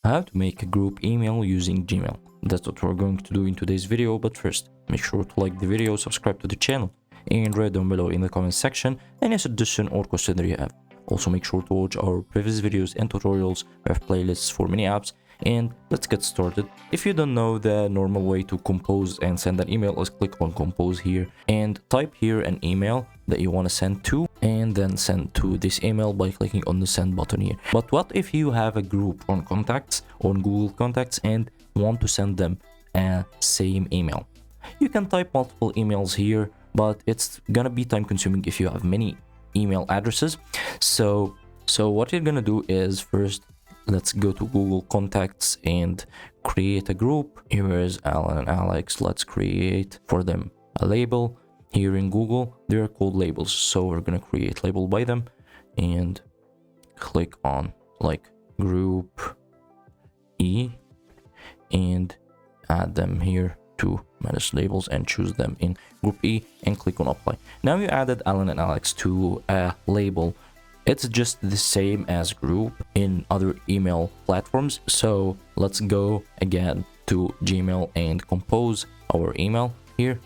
how to make a group email using Gmail. That's what we're going to do in today's video, but first, make sure to like the video, subscribe to the channel, and write down below in the comment section any suggestion or question that you have. Also, make sure to watch our previous videos and tutorials. We have playlists for many apps, and let's get started. If you don't know the normal way to compose and send an email, let's click on compose here and type here an email that you want to send to, and then send to this email by clicking on the send button here. But what if you have a group on contacts, on Google Contacts, and want to send them a same email? You can type multiple emails here, but it's gonna be time consuming if you have many email addresses. So what you're gonna do is, first let's go to Google Contacts and create a group. Here is Alan and Alex. Let's create for them a label. Here in Google, they're called labels, so we're gonna create label by them and click on like group E and add them here to manage labels and choose them in group E and click on apply. Now you added Alan and Alex to a label. It's just the same as group in other email platforms. So let's go again to Gmail and compose our email here.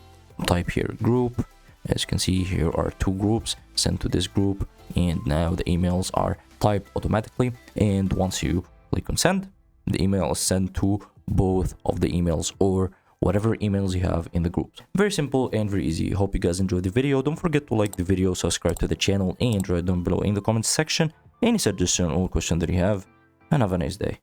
Type here group. As you can see, here are two groups. Send to this group, and now the emails are typed automatically. And once you click on send, the email is sent to both of the emails or whatever emails you have in the groups. Very simple and very easy. Hope you guys enjoyed the video. Don't forget to like the video, subscribe to the channel, and write down below in the comments section any suggestion or question that you have, and have a nice day.